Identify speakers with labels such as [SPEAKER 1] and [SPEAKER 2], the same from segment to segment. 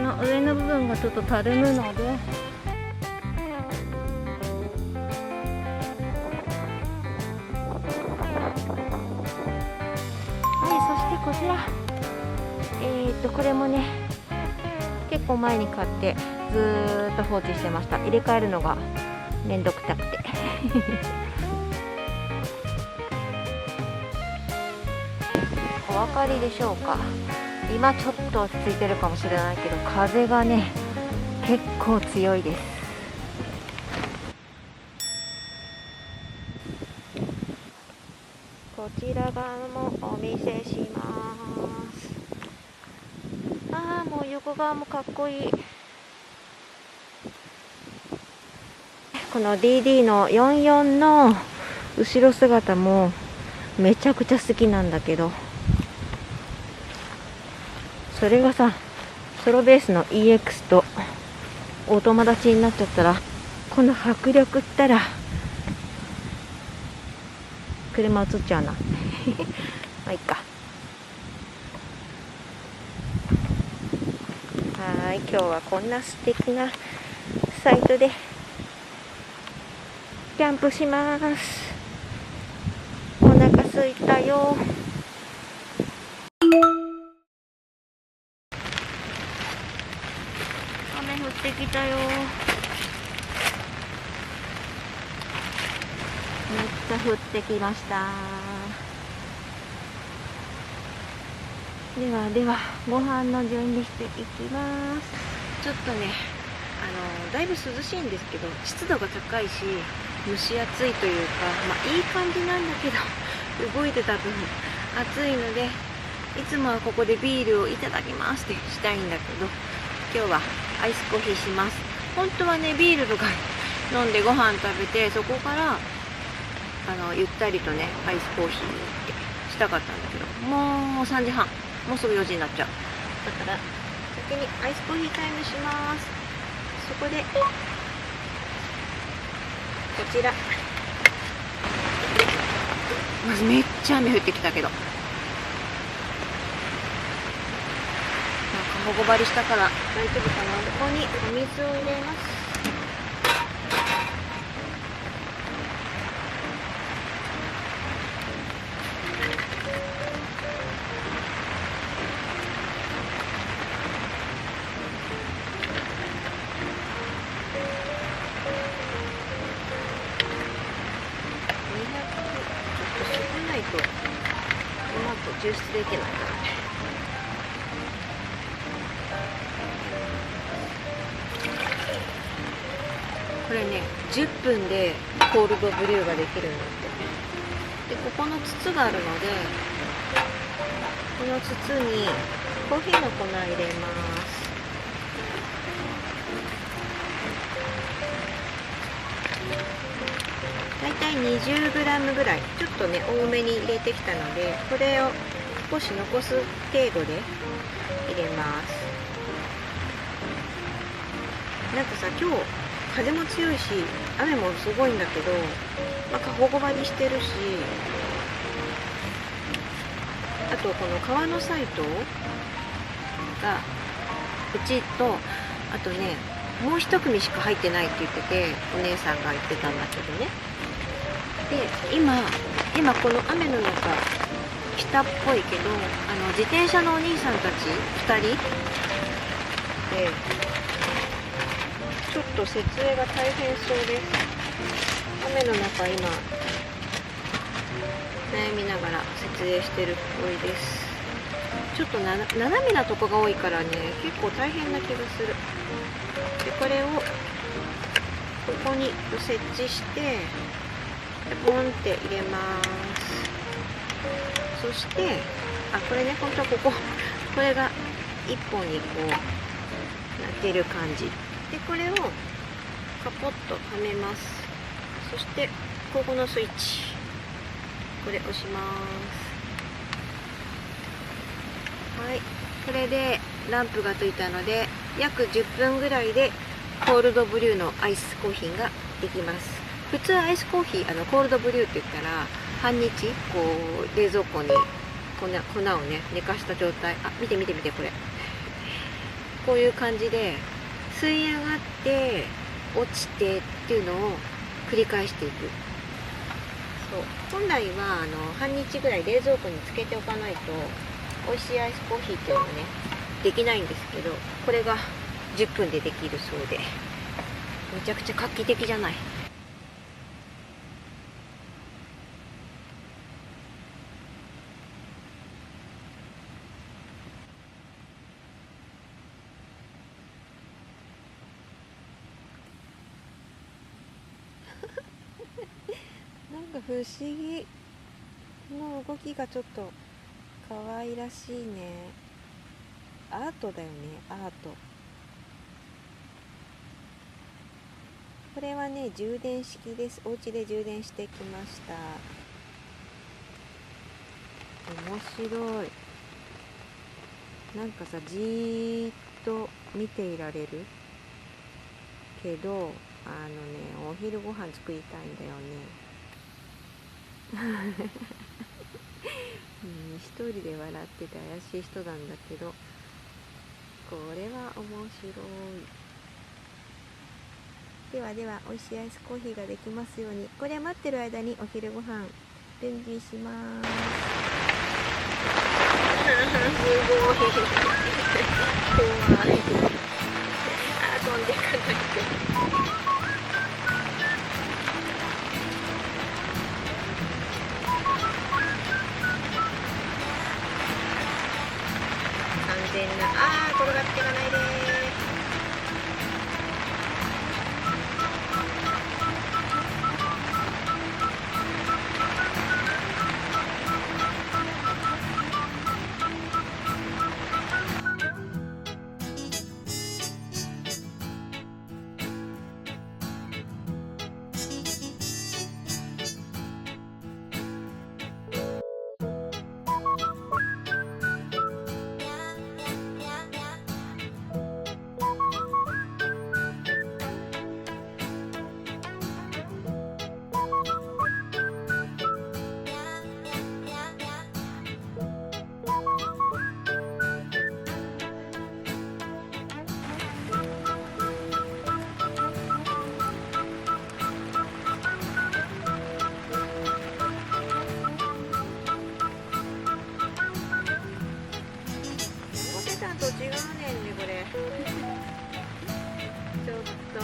[SPEAKER 1] の上の部分がちょっとたるむので、こちらこれもね結構前に買ってずーっと放置してました。入れ替えるのがめんどくさくてお分かりでしょうか。今ちょっと落ち着いてるかもしれないけど、風がね結構強いです。こちら側もお見せします。もう横側もかっこいい。この DD の44の後ろ姿もめちゃくちゃ好きなんだけど、それがさ、ソロベースの EX とお友達になっちゃったら、この迫力ったら車映っちゃうなまあいいか。はい、今日はこんな素敵なサイトでキャンプします。お腹すいたよ。雨降ってきたよ。めっちゃ降ってきました。ではご飯の準備していきます。ちょっとねだいぶ涼しいんですけど、湿度が高いし蒸し暑いというか、いい感じなんだけど動いてた分暑いので、いつもはここでビールをいただきますってしたいんだけど、今日はアイスコーヒーします。本当はねビールとか飲んでご飯食べて、そこからゆったりとねアイスコーヒーってしたかったんだけど、もう3時半、もうすぐ4時になっちゃう。だから先にアイスコーヒータイムします。そこでこちら、まずめっちゃ雨降ってきたけど、過保護張りしたから大丈夫かな。ここにお水を入れます。とうまく抽出できないからね。これね10分でコールドブリューができるんだって。でここの筒があるので、この筒にコーヒーの粉入れます。だいたい 20g ぐらい、ちょっとね多めに入れてきたので、これを少し残す程度で入れます。なんかさ、今日風も強いし雨もすごいんだけど、過保護張りしてるし、あとこの革のサイトがうちと、あとねもう一組しか入ってないって言ってて、お姉さんが言ってたんだけどね。で今この雨の中来たっぽいけど、自転車のお兄さんたち2人でちょっと設営が大変そうです。雨の中今悩みながら設営してるっぽいです。ちょっと斜めなとこが多いからね、結構大変な気がする。でこれをここに設置してポンって入れます。そしてこれね、本当はこれが1本にこうなってる感じで、これをカポッとはめます。そしてここのスイッチ、これ押します。はい、これでランプがついたので、約10分ぐらいでコールドブリューのアイスコーヒーができます。普通アイスコーヒーコールドブリューって言ったら半日こう冷蔵庫に粉をね寝かした状態。見てこれこういう感じで吸い上がって落ちてっていうのを繰り返していく。そう、本来は半日ぐらい冷蔵庫につけておかないと美味しいアイスコーヒーっていうのはねできないんですけど、これが10分でできるそうで、めちゃくちゃ画期的じゃない？なんか不思議、この動きがちょっと可愛らしいね。アートだよね、アート。これはね充電式です。お家で充電してきました。面白い。なんかさ、じーっと見ていられるけど、お昼ご飯作りたいんだよね。一人で笑ってて怪しい人なんだけど、これは面白い。ではでは、美味しいアイスコーヒーができますように。これは待ってる間にお昼ご飯準備します。すごい。怖い。飛んでいかないと。完全な、転がっていかないでー。と違うねんねこれ。ちょっと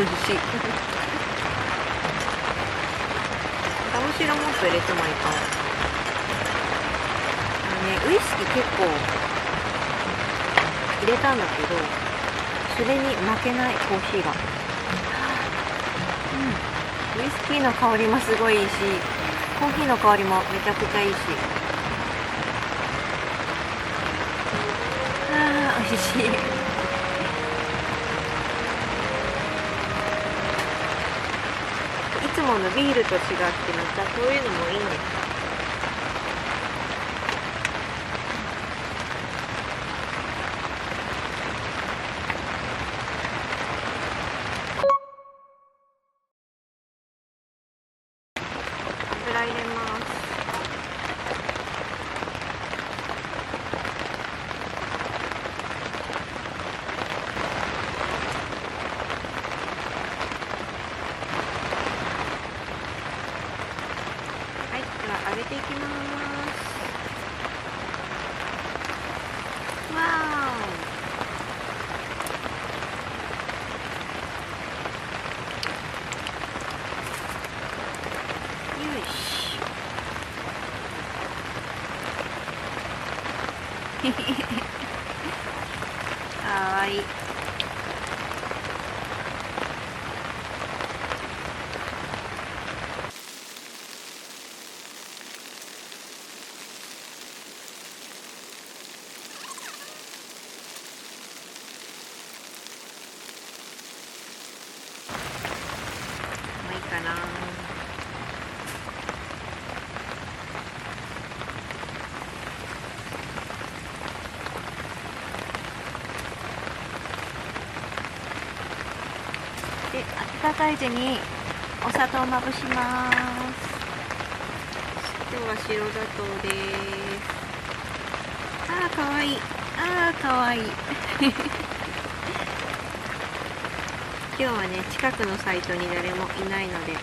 [SPEAKER 1] 美味しい。鴨志郎もっと入れてもいいかも。ウイスキー結構入れたんだけど、それに負けないコーヒーが、ウイスキーの香りもすごいいいし、コーヒーの香りもめちゃくちゃいいし、美味しい。いつものビールと違って、またこういうのもいいね。油入れます。はい、では揚げていきます。わー、よし。かわいい。もういいかな。で、温かいうちにお砂糖をまぶします。今日は白砂糖です。かわいい。かわいい。今日はね、近くのサイトに誰もいないので、こ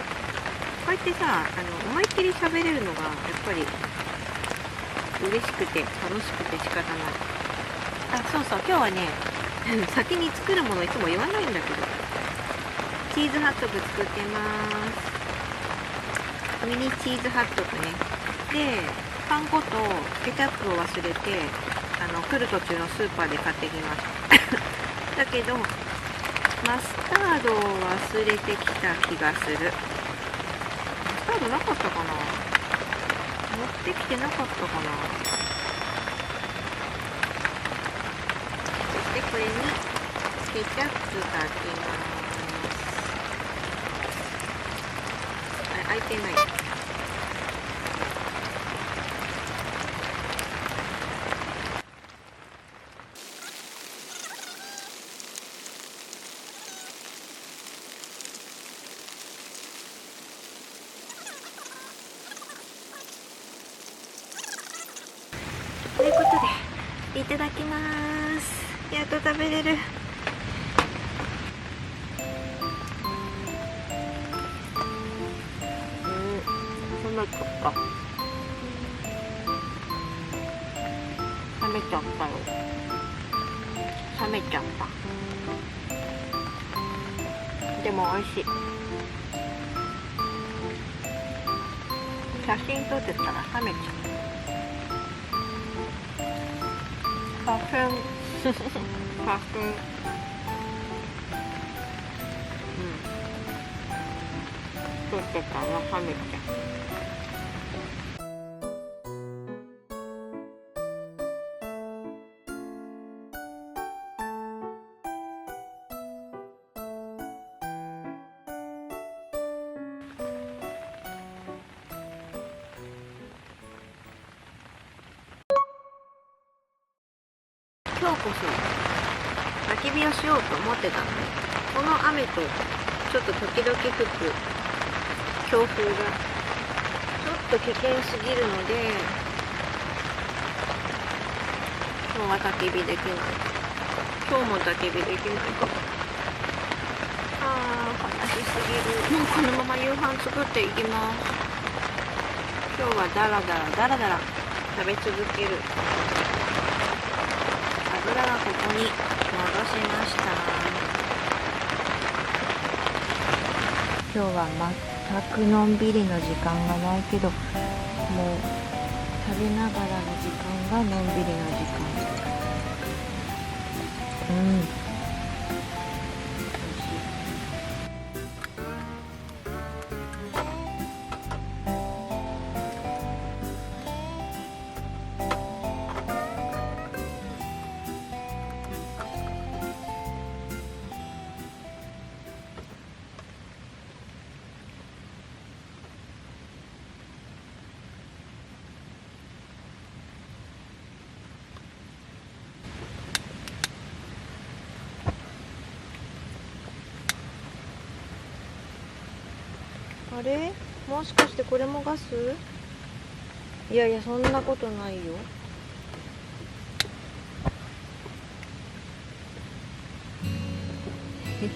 [SPEAKER 1] うやってさ、思いっきり喋れるのがやっぱり嬉しくて楽しくて仕方ない。そうそう、今日はね先に作るものいつも言わないんだけど、チーズハットグ作ってます。ミニチーズハットグね。で、パン粉とケチャップを忘れて、来る途中のスーパーで買ってきましただけどマスタードを忘れてきた気がする。マスタードなかったかな、持ってきてなかったかな。そしてこれにケチャップかけます。開いてない。ということでいただきます。やっと食べれる。冷めちゃった。冷めちゃったよ。冷めちゃった。でも美味しい。写真撮ってたら冷めちゃう。花粉花粉。撮ってたら冷めちゃう。今日こそ焚き火をしようと思ってたのに、この雨とちょっと時々吹く強風がちょっと危険すぎるので、今日は焚き火できない。今日も焚き火できないかも。悲しすぎる。もうこのまま夕飯作っていきます。今日はダラダラ食べ続ける。油はここに戻しました。日は全くのんびりの時間がないけど、もう食べながらの時間がのんびりの時間。美味しい。あれ、もしかしてこれもガス？いやいや、そんなことないよ。へへ